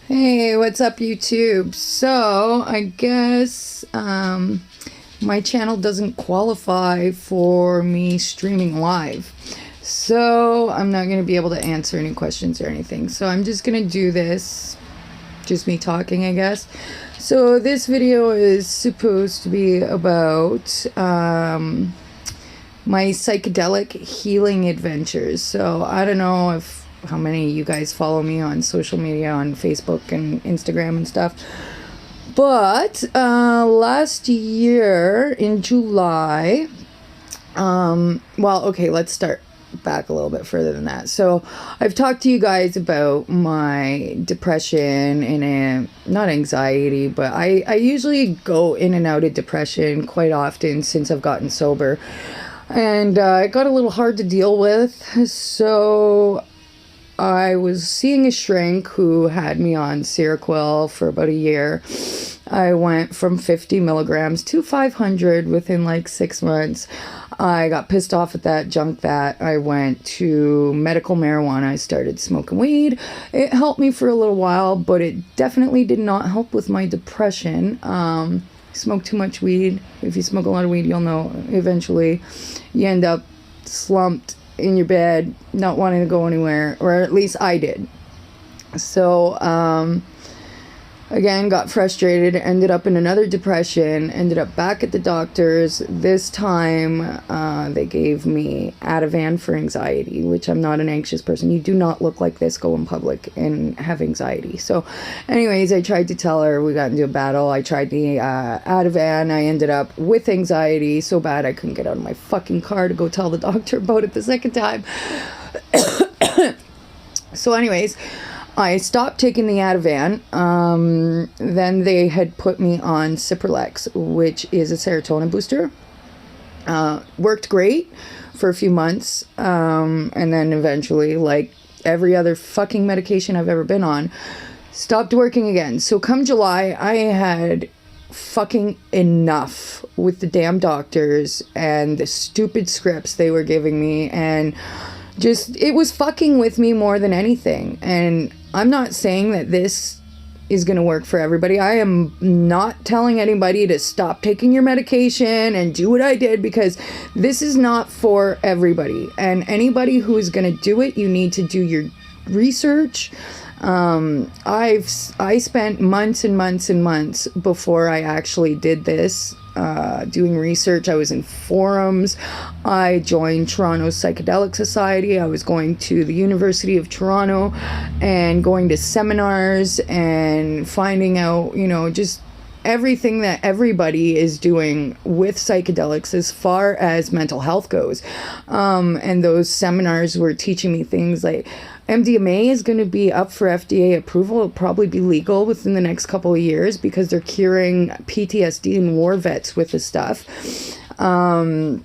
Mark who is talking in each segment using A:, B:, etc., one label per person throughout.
A: Hey, what's up, YouTube? So, I guess my channel doesn't qualify for me streaming live. So, I'm not going to be able to answer any questions or anything. So, I'm just going to do this, just me talking, I guess. So, this video is supposed to be about my psychedelic healing adventures. So, I don't know how many of you guys follow me on social media, on Facebook and Instagram and stuff. But last year in July, let's start back a little bit further than that. So I've talked to you guys about my depression and not anxiety, but I usually go in and out of depression quite often since I've gotten sober. And it got a little hard to deal with. So I was seeing a shrink who had me on Seroquel for about a year. I went from 50 milligrams to 500 within like 6 months. I got pissed off at that, junked that. I went to medical marijuana. I started smoking weed. It helped me for a little while, but it definitely did not help with my depression. Smoke too much weed. If you smoke a lot of weed, you'll know eventually you end up slumped in your bed, not wanting to go anywhere, or at least I did. So again, got frustrated, ended up in another depression, ended up back at the doctor's. This time they gave me Ativan for anxiety, which I'm not an anxious person. You do not look like this, go in public and have anxiety. So anyways, I tried to tell her, we got into a battle. I tried the Ativan. I ended up with anxiety so bad I couldn't get out of my fucking car to go tell the doctor about it the second time. So anyways, I stopped taking the Ativan. Then they had put me on Cipralex, which is a serotonin booster. Worked great for a few months. And then eventually, like every other fucking medication I've ever been on, stopped working again. So come July, I had fucking enough with the damn doctors and the stupid scripts they were giving me, and just, it was fucking with me more than anything. And I'm not saying that this is going to work for everybody. I am not telling anybody to stop taking your medication and do what I did, because this is not for everybody. And anybody who is going to do it, you need to do your research. I spent months and months and months before I actually did this, doing research. I was in forums. I joined Toronto's Psychedelic Society. I was going to the University of Toronto and going to seminars and finding out, just everything that everybody is doing with psychedelics as far as mental health goes. And those seminars were teaching me things like MDMA is going to be up for FDA approval. It'll probably be legal within the next couple of years because they're curing PTSD and war vets with this stuff. And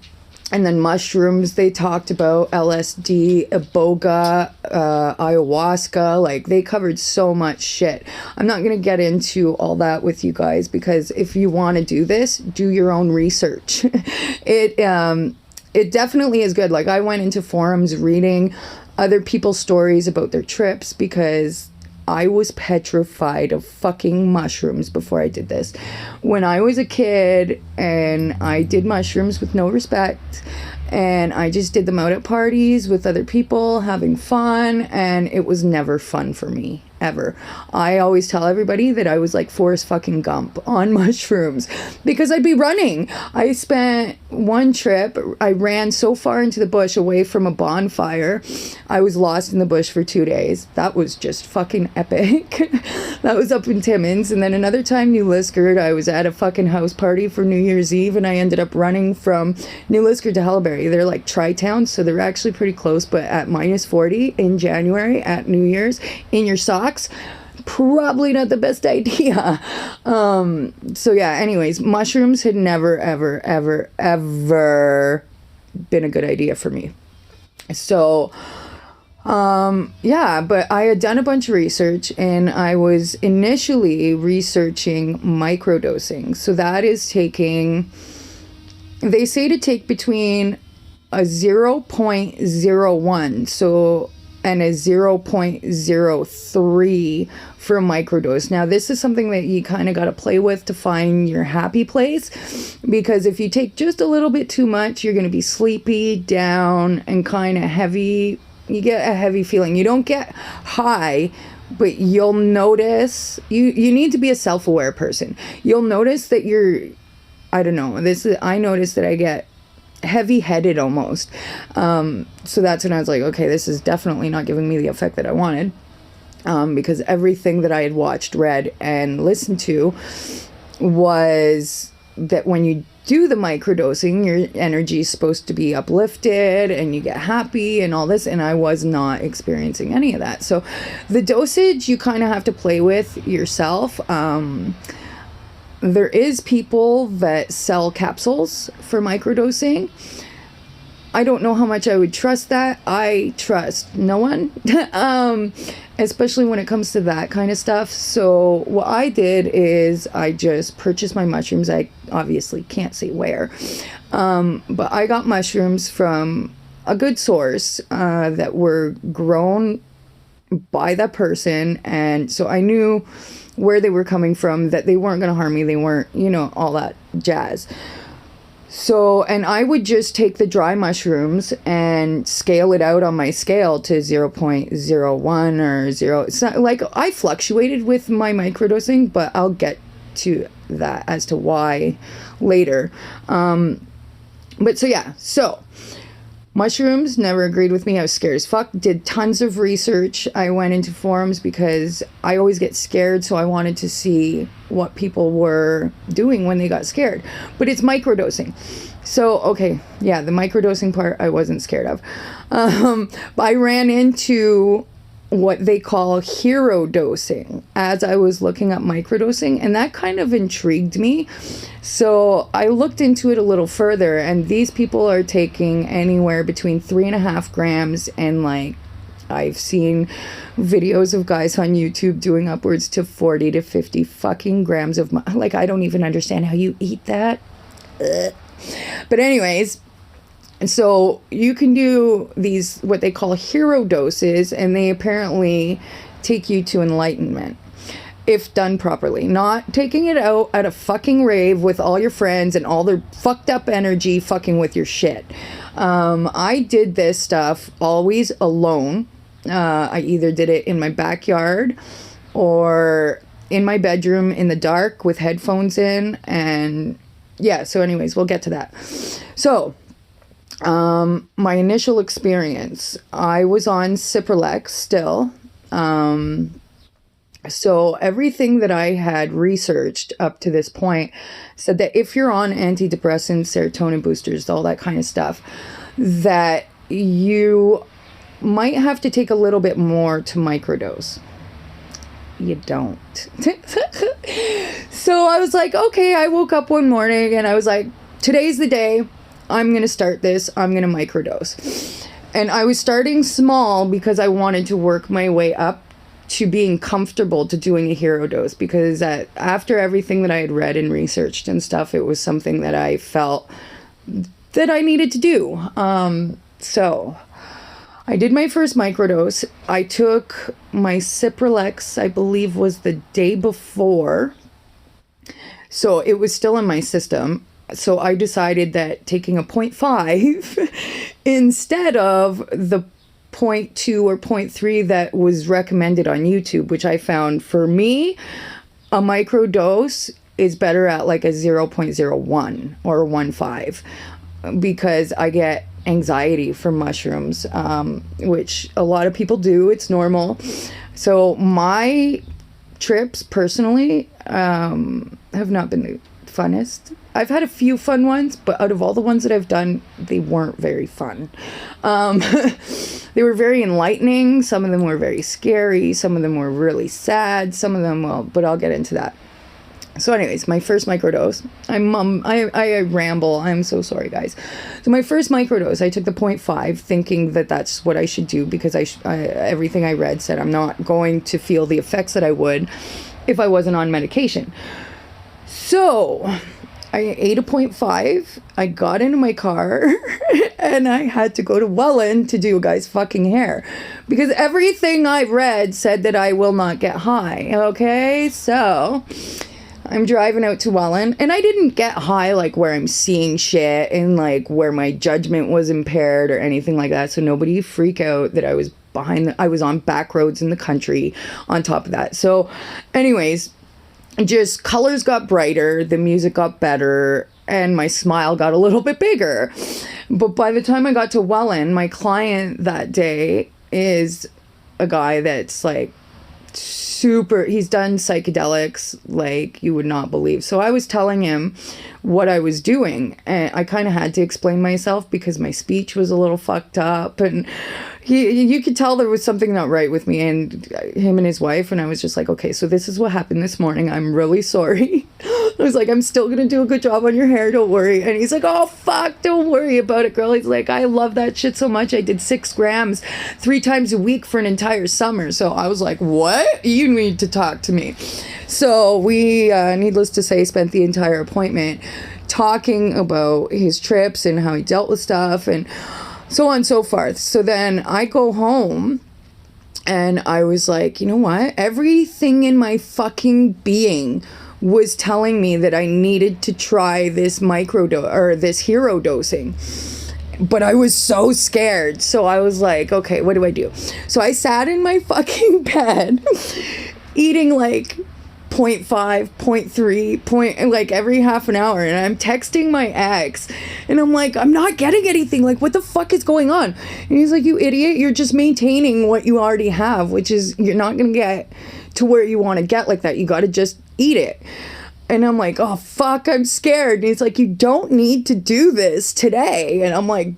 A: then mushrooms, they talked about LSD, iboga, ayahuasca. Like, they covered so much shit. I'm not going to get into all that with you guys, because if you want to do this, do your own research. It definitely is good. Like, I went into forums reading other people's stories about their trips, because I was petrified of fucking mushrooms before I did this. When I was a kid and I did mushrooms with no respect, and I just did them out at parties with other people having fun, and it was never fun for me, ever. I always tell everybody that I was like Forrest fucking Gump on mushrooms, because I'd be running. I spent one trip, I ran so far into the bush away from a bonfire, I was lost in the bush for 2 days. That was just fucking epic. That was up in Timmins. And then another time, New Liskeard, I was at a fucking house party for New Year's Eve, and I ended up running from New Liskeard to Hallaberry. They're like tri-towns, so they're actually pretty close, but at minus 40 in January at New Year's in your socks, probably not the best idea. So yeah, anyways, mushrooms had never, ever, ever, ever been a good idea for me. So yeah, but I had done a bunch of research, and I was initially researching microdosing. So that is taking, they say to take between a 0.01. So and a 0.03 for a microdose. Now, this is something that you kind of got to play with to find your happy place, because if you take just a little bit too much, you're going to be sleepy, down, and kind of heavy. You get a heavy feeling. You don't get high, but you'll notice, you need to be a self-aware person. You'll notice that I noticed that I get heavy-headed almost. So that's when I was like, okay, this is definitely not giving me the effect that I wanted. Because everything that I had watched, read, and listened to was that when you do the microdosing, your energy is supposed to be uplifted and you get happy and all this, and I was not experiencing any of that. So the dosage you kind of have to play with yourself. There is people that sell capsules for microdosing. I don't know how much I would trust that. I trust no one, especially when it comes to that kind of stuff. So what I did is I just purchased my mushrooms. I obviously can't say where, but I got mushrooms from a good source that were grown by that person. And so I knew where they were coming from, that they weren't going to harm me. They weren't, all that jazz. So, and I would just take the dry mushrooms and scale it out on my scale to 0.01 or 0. It's not like I fluctuated with my microdosing, but I'll get to that as to why later. But so mushrooms never agreed with me. I was scared as fuck. Did tons of research. I went into forums because I always get scared, so I wanted to see what people were doing when they got scared. But it's microdosing. So, okay, yeah, the microdosing part I wasn't scared of. But I ran into what they call hero dosing as I was looking up microdosing, and that kind of intrigued me. So I looked into it a little further, and these people are taking anywhere between 3.5 grams and I've seen videos of guys on YouTube doing upwards to 40 to 50 fucking grams of I don't even understand how you eat that. Ugh. But anyways, so you can do these, what they call hero doses, and they apparently take you to enlightenment if done properly. Not taking it out at a fucking rave with all your friends and all their fucked up energy fucking with your shit. I did this stuff always alone. I either did it in my backyard or in my bedroom in the dark with headphones in. And yeah, so anyways, we'll get to that. So my initial experience, I was on Cipralex still. So everything that I had researched up to this point said that if you're on antidepressants, serotonin boosters, all that kind of stuff, that you might have to take a little bit more to microdose. You don't. So I was like, okay, I woke up one morning and I was like, today's the day. I'm going to start this. I'm going to microdose. And I was starting small because I wanted to work my way up to being comfortable to doing a hero dose, because after everything that I had read and researched and stuff, it was something that I felt that I needed to do. So I did my first microdose. I took my Cipralex, I believe was the day before. So it was still in my system. So I decided that taking a 0.5 instead of the 0.2 or 0.3 that was recommended on YouTube, which I found for me, a microdose is better at like a 0.01 or 1.5, because I get anxiety from mushrooms, which a lot of people do. It's normal. So my trips personally have not been the funnest. I've had a few fun ones, but out of all the ones that I've done, they weren't very fun. They were very enlightening. Some of them were very scary. Some of them were really sad. Some of them, well, but I'll get into that. So anyways, my first microdose, I ramble. I'm so sorry, guys. So my first microdose, I took the 0.5 thinking that that's what I should do, because everything I read said I'm not going to feel the effects that I would if I wasn't on medication. So I ate a 0.5. I got into my car and I had to go to Welland to do a guy's fucking hair because everything I read said that I will not get high. Okay, so I'm driving out to Welland and I didn't get high like where I'm seeing shit and like where my judgment was impaired or anything like that. So nobody freak out that I was I was on back roads in the country on top of that. So anyways, just colors got brighter, the music got better, and my smile got a little bit bigger. But by the time I got to Welland, my client that day is a guy that's like super, he's done psychedelics like you would not believe. So I was telling him what I was doing, and I kind of had to explain myself because my speech was a little fucked up, and you could tell there was something not right with me and him and his wife. And I was just like, okay, so this is what happened this morning. I'm really sorry. I was like, I'm still gonna do a good job on your hair, don't worry. And he's like, oh fuck, don't worry about it, girl. He's like, I love that shit so much. I did 6 grams 3 times a week for an entire summer. So I was like, what? You need to talk to me. So we, needless to say, spent the entire appointment talking about his trips and how he dealt with stuff and so on and so forth. So then I go home and I was like, you know what? Everything in my fucking being was telling me that I needed to try this this hero dosing. But I was so scared. So I was like, okay, what do I do? So I sat in my fucking bed eating like 0.5, 0.3, like every half an hour. And I'm texting my ex and I'm like, I'm not getting anything. Like, what the fuck is going on? And he's like, you idiot. You're just maintaining what you already have, which is you're not going to get to where you want to get like that. You got to just eat it. And I'm like, oh, fuck, I'm scared. And he's like, you don't need to do this today. And I'm like,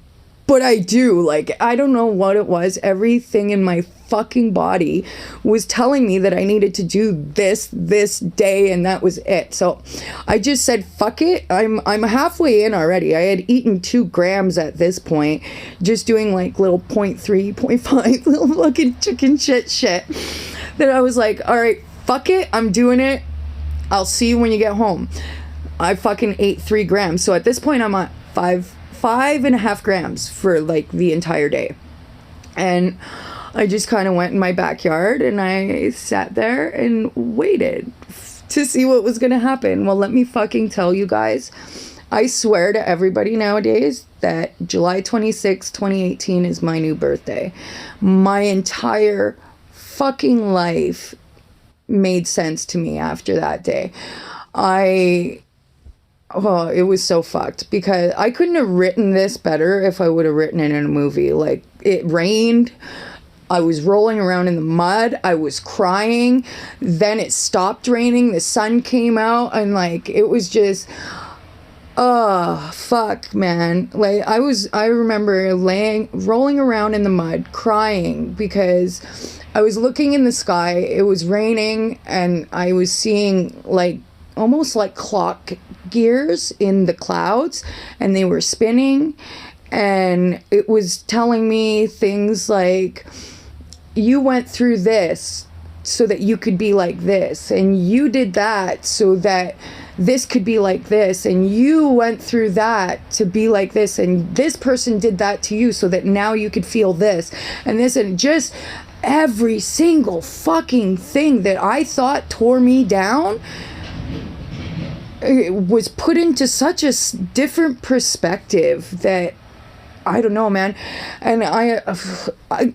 A: but I do. Like, I don't know what it was. Everything in my fucking body was telling me that I needed to do this day, and that was it. So I just said, fuck it. I'm halfway in already. I had eaten 2 grams at this point, just doing like little 0.3, 0.5, little fucking chicken shit. That I was like, all right, fuck it. I'm doing it. I'll see you when you get home. I fucking ate 3 grams. So at this point, I'm at 5.5 grams for like the entire day. And I just kind of went in my backyard and I sat there and waited to see what was going to happen. Well, let me fucking tell you guys, I swear to everybody nowadays that July 26, 2018 is my new birthday. My entire fucking life made sense to me after that day. It was so fucked because I couldn't have written this better if I would have written it in a movie. Like, it rained. I was rolling around in the mud. I was crying. Then it stopped raining. The sun came out and like, it was just, oh, fuck, man. Like, I remember rolling around in the mud, crying because I was looking in the sky. It was raining and I was seeing like almost like clock gears in the clouds and they were spinning, and it was telling me things like, you went through this so that you could be like this, and you did that so that this could be like this, and you went through that to be like this, and this person did that to you so that now you could feel this and this, and just every single fucking thing that I thought tore me down, it was put into such a different perspective that I don't know, man. And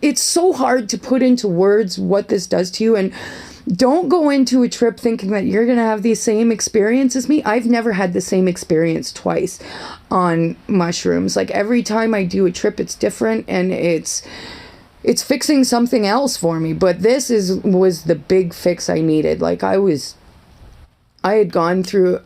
A: it's so hard to put into words what this does to you. And don't go into a trip thinking that you're going to have the same experience as me. I've never had the same experience twice on mushrooms. Like, every time I do a trip, it's different, and it's fixing something else for me. But this was the big fix I needed. Like, I was addicted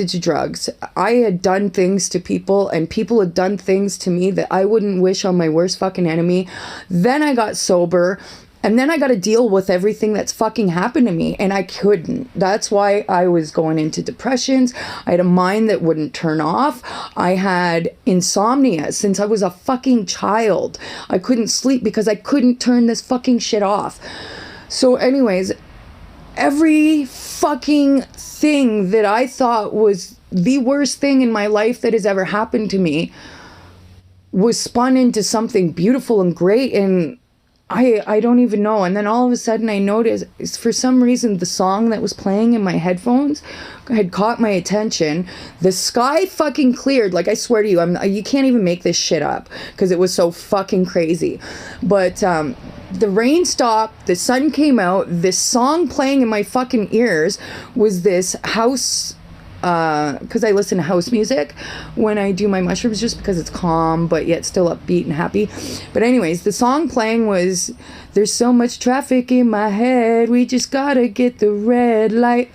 A: to drugs. I had done things to people, and people had done things to me that I wouldn't wish on my worst fucking enemy. Then I got sober, and then I got to deal with everything that's fucking happened to me, and I couldn't. That's why I was going into depressions. I had a mind that wouldn't turn off. I had insomnia since I was a fucking child. I couldn't sleep because I couldn't turn this fucking shit off. So anyways, every fucking thing that I thought was the worst thing in my life that has ever happened to me was spun into something beautiful and great, and I don't even know. And then all of a sudden I noticed, for some reason, the song that was playing in my headphones had caught my attention. The sky fucking cleared. Like, I swear to you, you can't even make this shit up because it was so fucking crazy. But the rain stopped, the sun came out, this song playing in my fucking ears was this house, because I listen to house music when I do my mushrooms, just because it's calm but yet still upbeat and happy. But anyways, the song playing was, there's so much traffic in my head, we just gotta get the red light.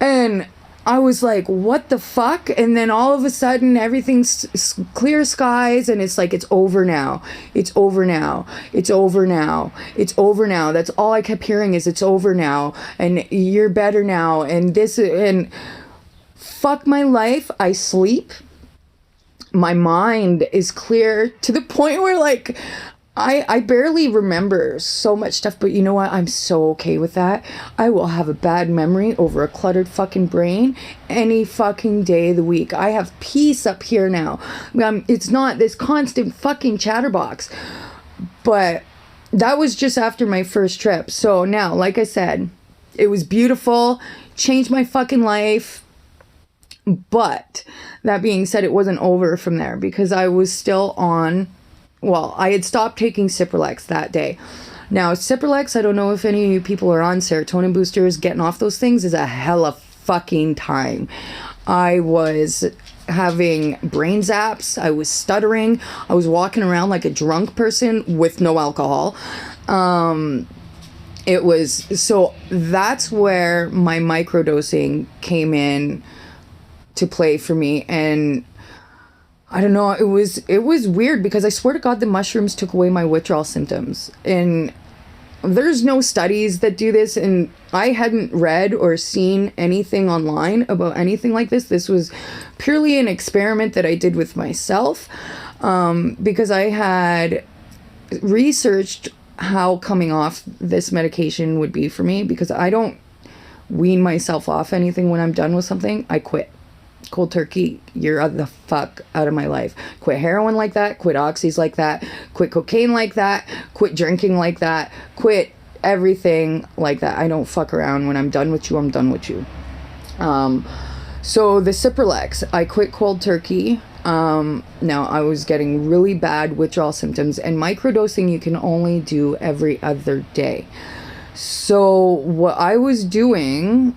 A: And I was like, what the fuck? And then all of a sudden everything's clear skies, and it's like, it's over now, it's over now, it's over now, it's over now. That's all I kept hearing is, it's over now, and you're better now, and this, and fuck my life. I sleep. My mind is clear to the point where, like, I barely remember so much stuff, but you know what? I'm so okay with that. I will have a bad memory over a cluttered fucking brain any fucking day of the week. I have peace up here now. It's not this constant fucking chatterbox. But that was just after my first trip. So now, like I said, it was beautiful, changed my fucking life. But that being said, it wasn't over from there, because I was still on, well, I had stopped taking Cipralex that day. Now, Cipralex, I don't know if any of you people are on serotonin boosters. Getting off those things is a hella fucking time. I was having brain zaps. I was stuttering. I was walking around like a drunk person with no alcohol. It was, so that's where my microdosing came in to play for me. And I don't know, it was weird, because I swear to God, the mushrooms took away my withdrawal symptoms. And there's no studies that do this, and I hadn't read or seen anything online about anything like this. This was purely an experiment that I did with myself, because I had researched how coming off this medication would be for me, because I don't wean myself off anything. When I'm done with something, I quit. Cold turkey, you're the fuck out of my life. Quit heroin like that, quit oxys like that, quit cocaine like that, quit drinking like that, quit everything like that. I don't fuck around. When I'm done with you, I'm done with you. So the Cipralex, I quit cold turkey. Now I was getting really bad withdrawal symptoms, and microdosing you can only do every other day. So what I was doing,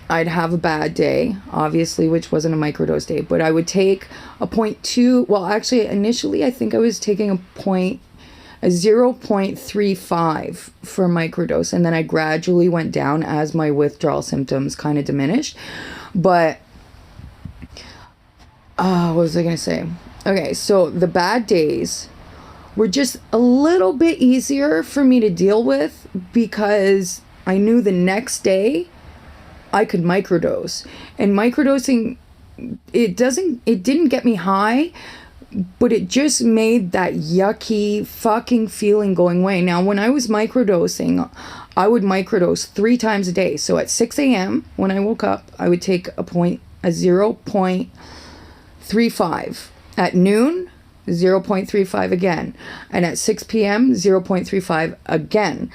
A: I'd have a bad day, obviously, which wasn't a microdose day, but I would take a 0.2, well, actually, initially, I think I was taking a 0.35 for a microdose, and then I gradually went down as my withdrawal symptoms kind of diminished. But, what was I going to say? Okay, so the bad days were just a little bit easier for me to deal with, because I knew the next day I could microdose. And microdosing, it didn't get me high, but it just made that yucky fucking feeling going away. Now, when I was microdosing, I would microdose 3 times a day. So at 6 a.m. when I woke up, I would take a 0.35. At noon, 0.35 again. And at 6 p.m., 0.35 again.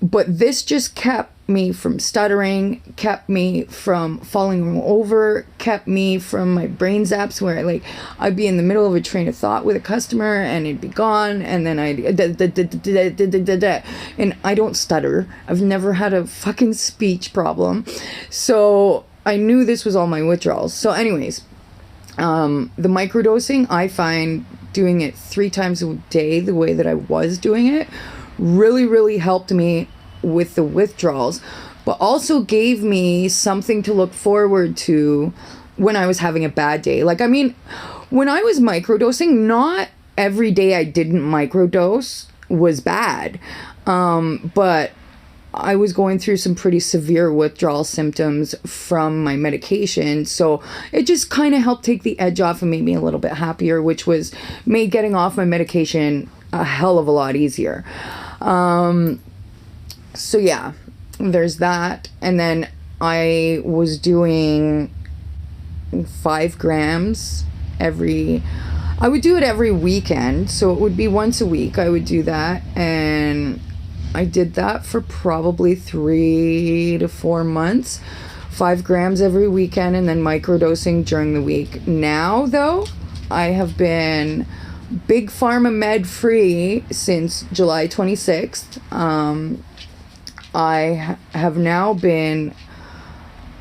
A: But this just kept me from stuttering, kept me from falling over, kept me from my brain zaps, where I'd be in the middle of a train of thought with a customer and it'd be gone, and then and I don't stutter. I've never had a fucking speech problem. So I knew this was all my withdrawals. So anyways, the microdosing, I find doing it 3 times a day the way that I was doing it really, really helped me with the withdrawals, but also gave me something to look forward to when I was having a bad day. Like, I mean, when I was microdosing, not every day I didn't microdose was bad, but I was going through some pretty severe withdrawal symptoms from my medication, so it just kind of helped take the edge off and made me a little bit happier, which made getting off my medication a hell of a lot easier. So yeah, there's that. And then I was doing 5 grams I would do it every weekend. So it would be once a week I would do that. And I did that for probably 3 to 4 months. 5 grams every weekend and then microdosing during the week. Now, though, I have been big pharma med free since July 26th. I have now been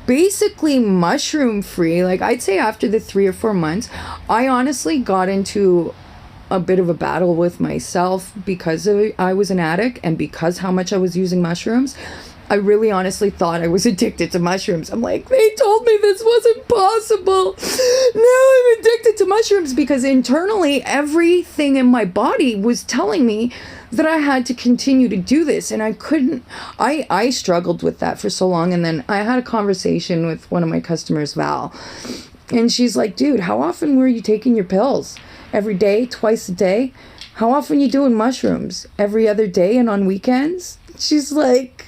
A: basically mushroom free. Like, I'd say after the 3 or 4 months, I honestly got into a bit of a battle with myself because I was an addict and because how much I was using mushrooms. I really honestly thought I was addicted to mushrooms. I'm like, they told me this wasn't possible. Now I'm addicted to mushrooms, because internally everything in my body was telling me that I had to continue to do this, and I couldn't. I struggled with that for so long. And then I had a conversation with one of my customers, Val, and she's like, dude, how often were you taking your pills? Every day, twice a day? How often you doing mushrooms? Every other day and on weekends? She's like,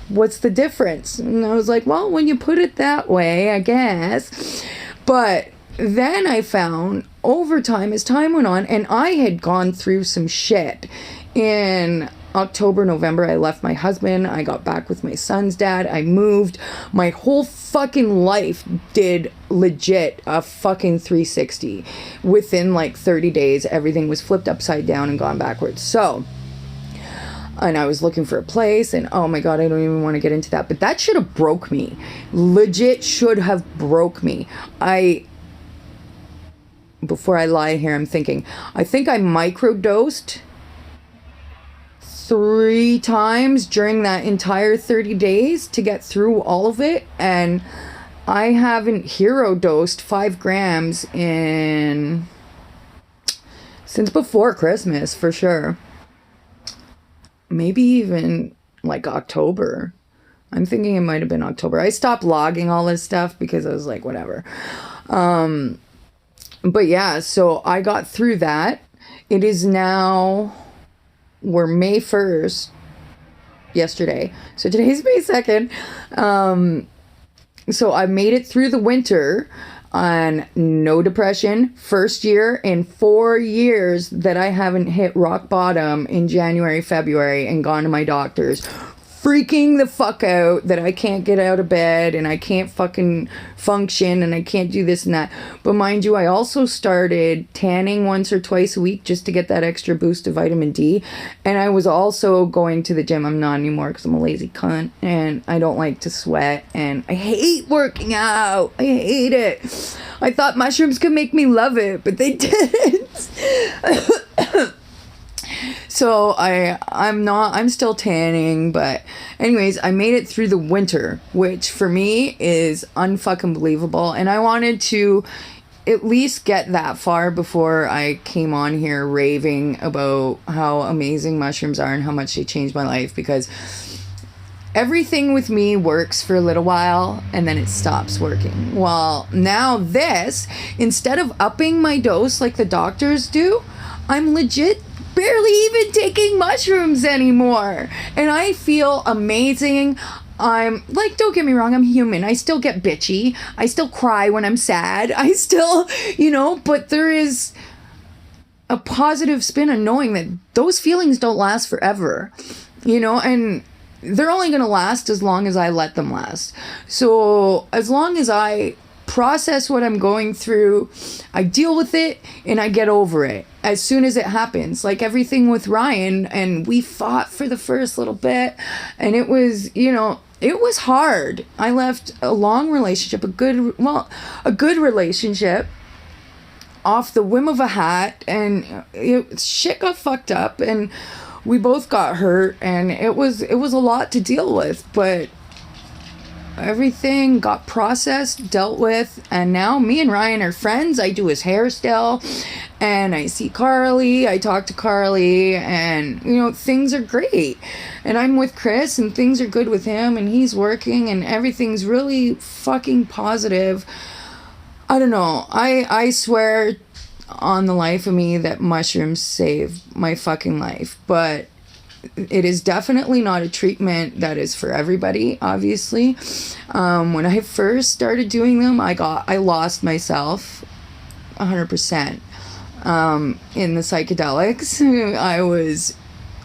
A: what's the difference? And I was like, well, when you put it that way, I guess. But then I found over time, as time went on, and I had gone through some shit. In October, November, I left my husband. I got back with my son's dad. I moved. My whole fucking life did legit a fucking 360. Within like 30 days, everything was flipped upside down and gone backwards. So, and I was looking for a place, and oh my God, I don't even want to get into that. But that should have broke me. Legit should have broke me. Before I lie here, I'm thinking, I think I microdosed 3 times during that entire 30 days to get through all of it. And I haven't hero dosed 5 grams since before Christmas, for sure. Maybe even like October. I'm thinking it might have been October. I stopped logging all this stuff because I was like, whatever. But yeah, so I got through that. It is now, we're May 1st, yesterday. So today's May 2nd. So I made it through the winter on no depression. First year in 4 years that I haven't hit rock bottom in January, February and gone to my doctors, freaking the fuck out that I can't get out of bed and I can't fucking function and I can't do this and that. But mind you, I also started tanning once or twice a week just to get that extra boost of vitamin D. And I was also going to the gym. I'm not anymore because I'm a lazy cunt and I don't like to sweat and I hate working out. I hate it. I thought mushrooms could make me love it, but they didn't. So I'm still tanning, but anyways, I made it through the winter, which for me is unfucking believable. And I wanted to at least get that far before I came on here raving about how amazing mushrooms are and how much they changed my life, because everything with me works for a little while and then it stops working. Well, now this, instead of upping my dose like the doctors do, I'm legit barely even taking mushrooms anymore. And I feel amazing. I'm like, don't get me wrong, I'm human. I still get bitchy. I still cry when I'm sad. I still, but there is a positive spin on knowing that those feelings don't last forever, and they're only going to last as long as I let them last. So as long as I process what I'm going through, I deal with it and I get over it as soon as it happens. Like everything with Ryan, and we fought for the first little bit and it was, it was hard. I left a long relationship, a good relationship off the whim of a hat, and shit got fucked up and we both got hurt, and it was a lot to deal with, but everything got processed, dealt with, and now me and Ryan are friends. I do his hair still, and I see Carly, I talk to Carly, and things are great. And I'm with Chris and things are good with him, and he's working and everything's really fucking positive. I don't know, I swear on the life of me that mushrooms saved my fucking life, but it is definitely not a treatment that is for everybody, obviously. When I first started doing them, I lost myself 100% in the psychedelics. I was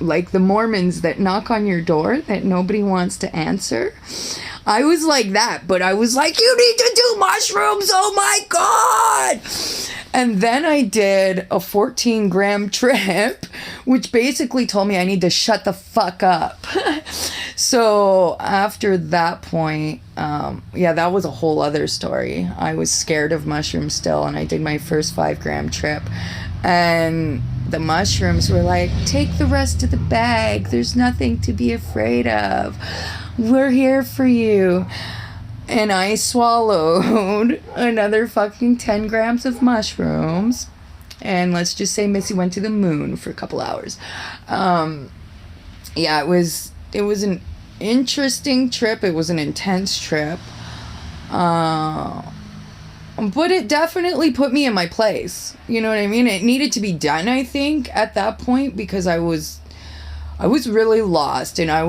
A: like the Mormons that knock on your door that nobody wants to answer. I was like that, but I was like, you need to do mushrooms, oh my God! And then I did a 14-gram trip, which basically told me I need to shut the fuck up. So after that point, that was a whole other story. I was scared of mushrooms still, and I did my first 5-gram trip. And the mushrooms were like, take the rest of the bag. There's nothing to be afraid of. We're here for you. And I swallowed another fucking 10 grams of mushrooms. And let's just say Missy went to the moon for a couple hours. It was an interesting trip. It was an intense trip. But it definitely put me in my place. You know what I mean? It needed to be done, I think, at that point, because I was really lost, and I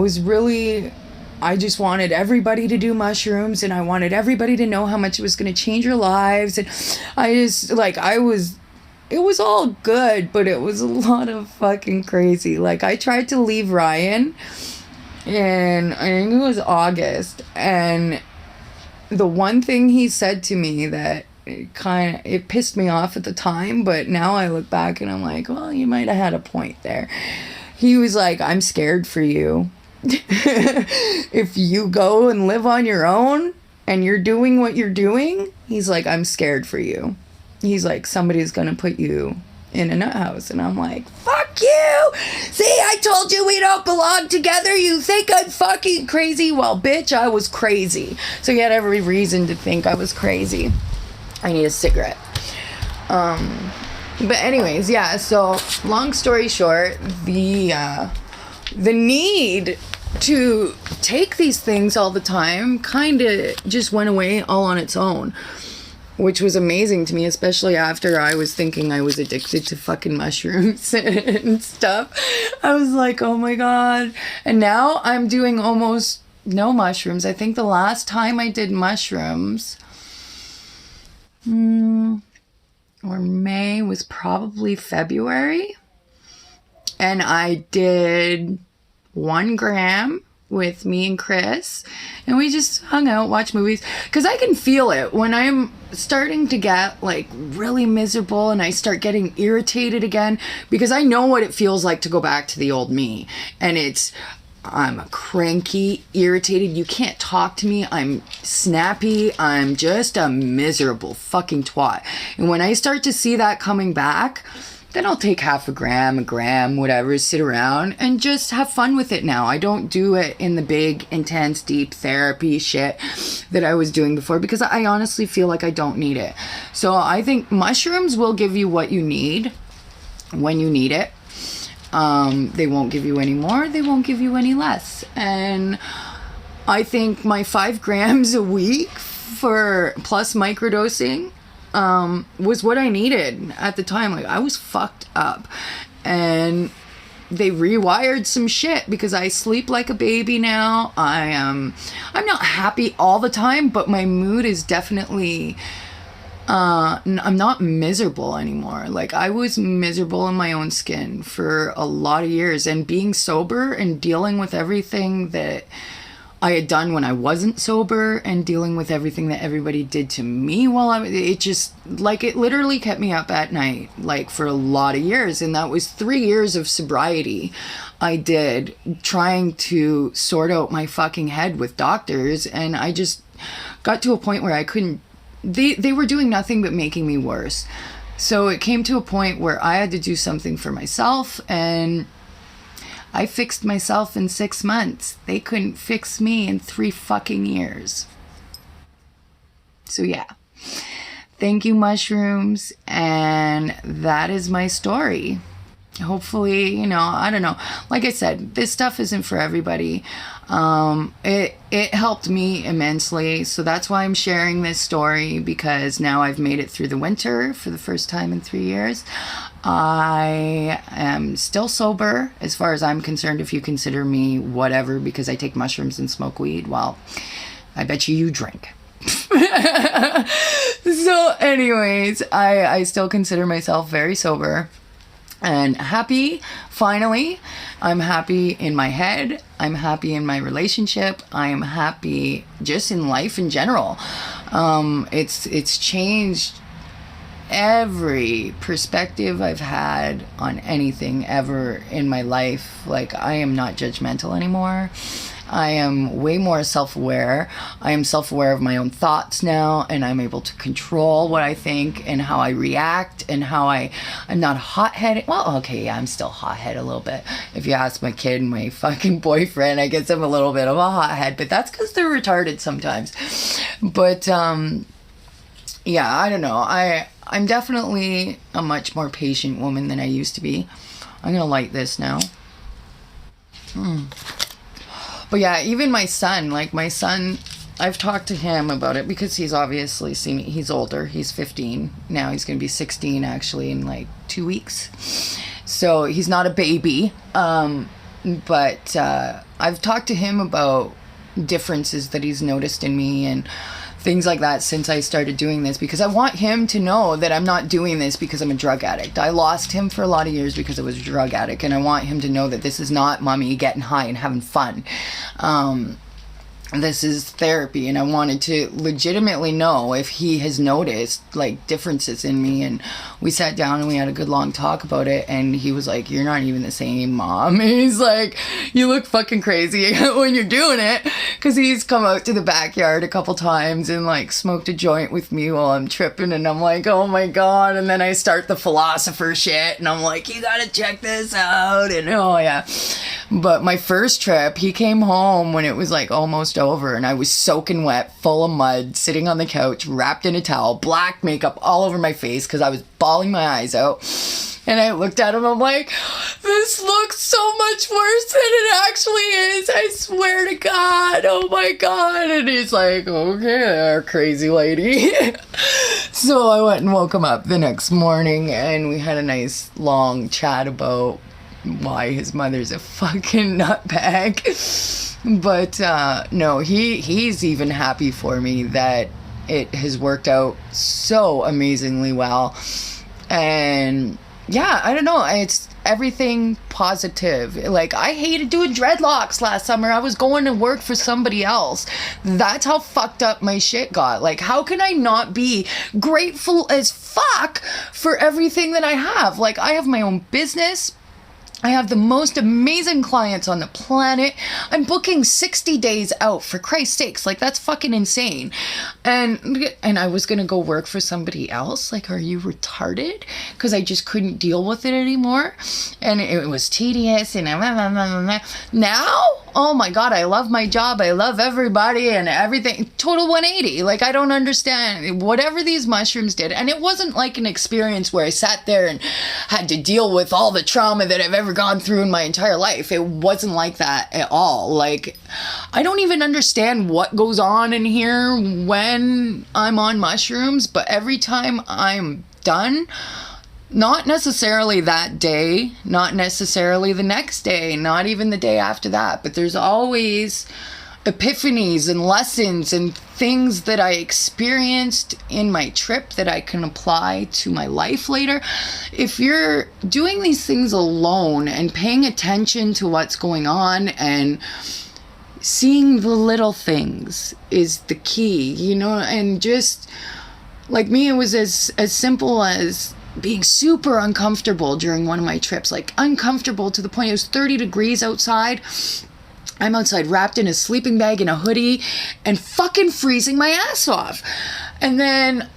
A: just wanted everybody to do mushrooms, and I wanted everybody to know how much it was going to change your lives. And it was all good, but it was a lot of fucking crazy. Like, I tried to leave Ryan in, I think it was August, and the one thing he said to me that it pissed me off at the time, but now I look back and I'm like, well, you might have had a point there. He was like, I'm scared for you. If you go and live on your own and you're doing what you're doing, he's like, I'm scared for you. He's like, somebody's gonna put you in a nut house. And I'm like, fuck you! See, I told you we don't belong together. You think I'm fucking crazy? Well, bitch, I was crazy. So he had every reason to think I was crazy. I need a cigarette. But anyways, yeah, so long story short, the need to take these things all the time kind of just went away all on its own, which was amazing to me, especially after I was thinking I was addicted to fucking mushrooms and stuff. I was like, oh my God. And now I'm doing almost no mushrooms. I think the last time I did mushrooms, or May, was probably February. And I did 1 gram with me and Chris, and we just hung out, watched movies, because I can feel it when I'm starting to get like really miserable and I start getting irritated again, because I know what it feels like to go back to the old me, and I'm cranky, irritated, you can't talk to me, I'm snappy, I'm just a miserable fucking twat. And when I start to see that coming back, then I'll take half a gram, whatever, sit around and just have fun with it now. I don't do it in the big, intense, deep therapy shit that I was doing before, because I honestly feel like I don't need it. So I think mushrooms will give you what you need when you need it. They won't give you any more, they won't give you any less. And I think my 5 grams a week for plus microdosing was what I needed at the time. Like, I was fucked up, and they rewired some shit, because I sleep like a baby now. I'm not happy all the time, but my mood is definitely, I'm not miserable anymore. Like, I was miserable in my own skin for a lot of years, and being sober and dealing with everything that I had done when I wasn't sober, and dealing with everything that everybody did to me while it literally kept me up at night, like, for a lot of years. And that was 3 years of sobriety I did, trying to sort out my fucking head with doctors. And I just got to a point where I couldn't, they were doing nothing but making me worse. So it came to a point where I had to do something for myself, and I fixed myself in 6 months. They couldn't fix me in 3 fucking years. So yeah. Thank you, mushrooms. And that is my story. Hopefully, I don't know. Like I said, this stuff isn't for everybody. It helped me immensely. So that's why I'm sharing this story, because now I've made it through the winter for the first time in 3 years. I am still sober as far as I'm concerned, if you consider me whatever, because I take mushrooms and smoke weed. Well, I bet you drink. So anyways, I still consider myself very sober and happy. Finally, I'm happy in my head. I'm happy in my relationship. I am happy just in life in general. It's changed every perspective I've had on anything ever in my life. Like, I am not judgmental anymore. I am way more self-aware. I am self-aware of my own thoughts now, and I'm able to control what I think and how I react and how I'm not hot-headed. Well, okay, yeah, I'm still hot-headed a little bit. If you ask my kid and my fucking boyfriend, I guess I'm a little bit of a hothead, but that's because they're retarded sometimes. But, yeah, I don't know. I'm definitely a much more patient woman than I used to be. I'm gonna light this now. But yeah, even my son, I've talked to him about it because he's obviously seen me. He's older. He's 15 now. He's gonna be 16 actually in like 2 weeks. So he's not a baby. But I've talked to him about differences that he's noticed in me and things like that since I started doing this, because I want him to know that I'm not doing this because I'm a drug addict. I lost him for a lot of years because I was a drug addict, and I want him to know that this is not mommy getting high and having fun. This is therapy, and I wanted to legitimately know if he has noticed like differences in me. And we sat down and we had a good long talk about it, and he was like, "You're not even the same, Mom." And he's like, "You look fucking crazy when you're doing it," because he's come out to the backyard a couple times and like smoked a joint with me while I'm tripping, and I'm like, oh my god. And then I start the philosopher shit, and I'm like, you gotta check this out. And oh yeah. But my first trip, he came home when it was like almost over, and I was soaking wet, full of mud, sitting on the couch, wrapped in a towel, black makeup all over my face because I was bawling my eyes out. And I looked at him, I'm like, this looks so much worse than it actually is. I swear to God. Oh my God. And he's like, okay there, crazy lady. So I went and woke him up the next morning, and we had a nice long chat about why his mother's a fucking nutbag. But no, he's even happy for me that it has worked out so amazingly well. And yeah, I don't know, it's everything positive. Like, I hated doing dreadlocks last summer. I was going to work for somebody else. That's how fucked up my shit got. Like, how can I not be grateful as fuck for everything that I have? Like, I have my own business. I have the most amazing clients on the planet. I'm booking 60 days out, for Christ's sakes. Like, that's fucking insane. And I was going to go work for somebody else. Like, are you retarded? Because I just couldn't deal with it anymore. And it was tedious. And now, oh my God, I love my job. I love everybody and everything. Total 180. Like, I don't understand whatever these mushrooms did. And it wasn't like an experience where I sat there and had to deal with all the trauma that I've ever gone through in my entire life. It wasn't like that at all. Like, I don't even understand what goes on in here when I'm on mushrooms, but every time I'm done, not necessarily that day, not necessarily the next day, not even the day after that, but there's always epiphanies and lessons and things that I experienced in my trip that I can apply to my life later. If you're doing these things alone and paying attention to what's going on and seeing the little things is the key, you know. And just like me, it was as simple as being super uncomfortable during one of my trips, like uncomfortable to the point it was 30 degrees outside. I'm outside wrapped in a sleeping bag and a hoodie and fucking freezing my ass off. And then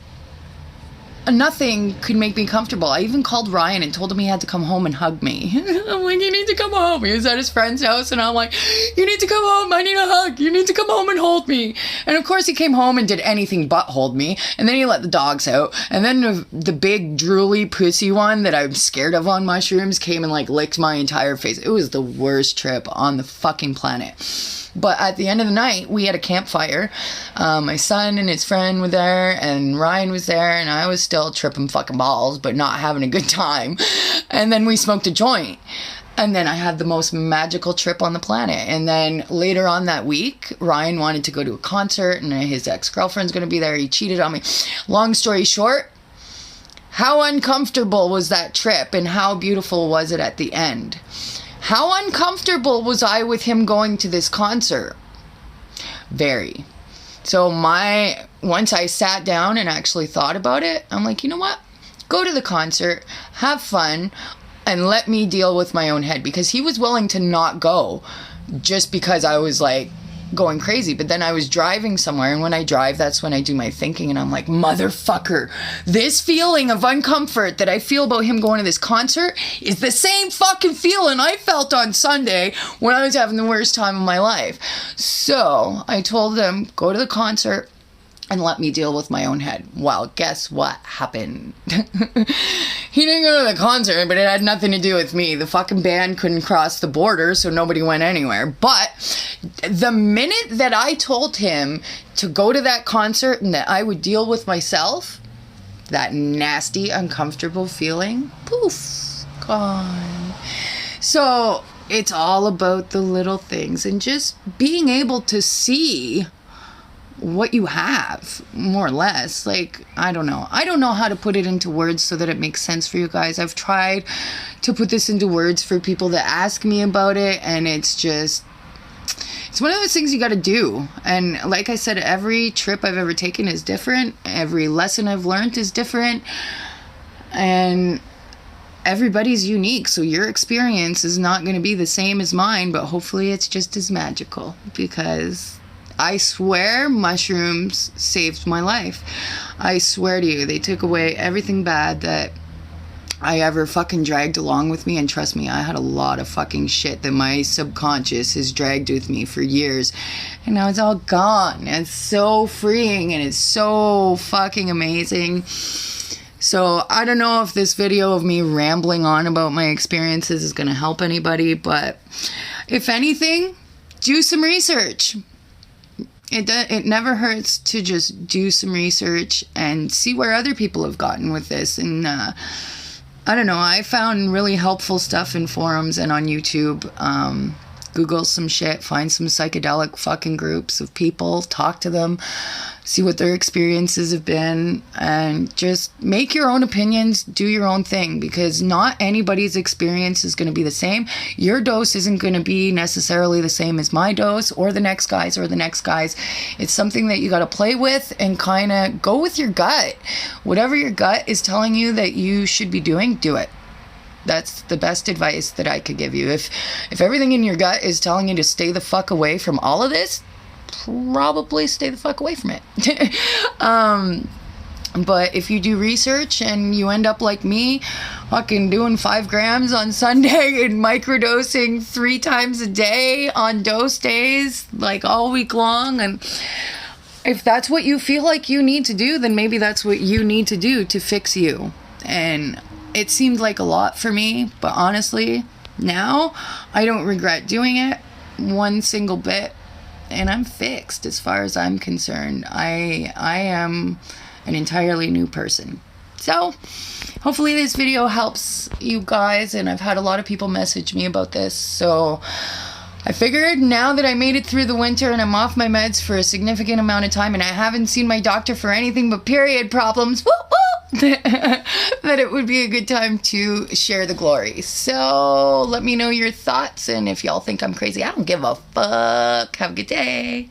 A: nothing could make me comfortable. I even called Ryan and told him he had to come home and hug me. I'm like, you need to come home. He was at his friend's house, and I'm like, you need to come home. I need a hug. You need to come home and hold me. And of course he came home and did anything but hold me. And then he let the dogs out. And then the big drooly pussy one that I'm scared of on mushrooms came and like licked my entire face. It was the worst trip on the fucking planet. But at the end of the night, we had a campfire. My son and his friend were there, and Ryan was there, and I was still tripping fucking balls, but not having a good time. And then we smoked a joint. And then I had the most magical trip on the planet. And then later on that week, Ryan wanted to go to a concert, and his ex-girlfriend's going to be there. He cheated on me. Long story short, how uncomfortable was that trip, and how beautiful was it at the end? How uncomfortable was I with him going to this concert? Very. So once I sat down and actually thought about it, I'm like, you know what? Go to the concert, have fun, and let me deal with my own head, because he was willing to not go just because I was like going crazy. But then I was driving somewhere, and when I drive, that's when I do my thinking, and I'm like, motherfucker, this feeling of uncomfort that I feel about him going to this concert is the same fucking feeling I felt on Sunday when I was having the worst time of my life. So I told him, go to the concert and let me deal with my own head. Well, guess what happened? He didn't go to the concert, but it had nothing to do with me. The fucking band couldn't cross the border, so nobody went anywhere. But the minute that I told him to go to that concert and that I would deal with myself, that nasty, uncomfortable feeling, poof, gone. So it's all about the little things and just being able to see what you have, more or less. Like, I don't know how to put it into words so that it makes sense for you guys. I've tried to put this into words for people that ask me about it, and it's one of those things you got to do. And like I said, every trip I've ever taken is different. Every lesson I've learned is different, and everybody's unique, so your experience is not going to be the same as mine, but hopefully it's just as magical, because I swear mushrooms saved my life. I swear to you, they took away everything bad that I ever fucking dragged along with me. And trust me, I had a lot of fucking shit that my subconscious has dragged with me for years. And now it's all gone. It's so freeing, and it's so fucking amazing. So I don't know if this video of me rambling on about my experiences is going to help anybody, but if anything, do some research. It never hurts to just do some research and see where other people have gotten with this. And I don't know, I found really helpful stuff in forums and on YouTube. Google some shit, find some psychedelic fucking groups of people, talk to them, see what their experiences have been, and just make your own opinions, do your own thing, because not anybody's experience is going to be the same. Your dose isn't going to be necessarily the same as my dose or the next guy's or the next guy's. It's something that you got to play with and kind of go with your gut. Whatever your gut is telling you that you should be doing, do it. That's the best advice that I could give you. If everything in your gut is telling you to stay the fuck away from all of this, probably stay the fuck away from it. But if you do research and you end up like me, fucking doing 5 grams on Sunday and microdosing 3 times a day on dose days, like all week long, and if that's what you feel like you need to do, then maybe that's what you need to do to fix you. And it seemed like a lot for me, but honestly, now I don't regret doing it one single bit, and I'm fixed as far as I'm concerned. I am an entirely new person. So hopefully this video helps you guys, and I've had a lot of people message me about this, so I figured now that I made it through the winter and I'm off my meds for a significant amount of time, and I haven't seen my doctor for anything but period problems, that it would be a good time to share the glory. So let me know your thoughts, and if y'all think I'm crazy, I don't give a fuck. Have a good day.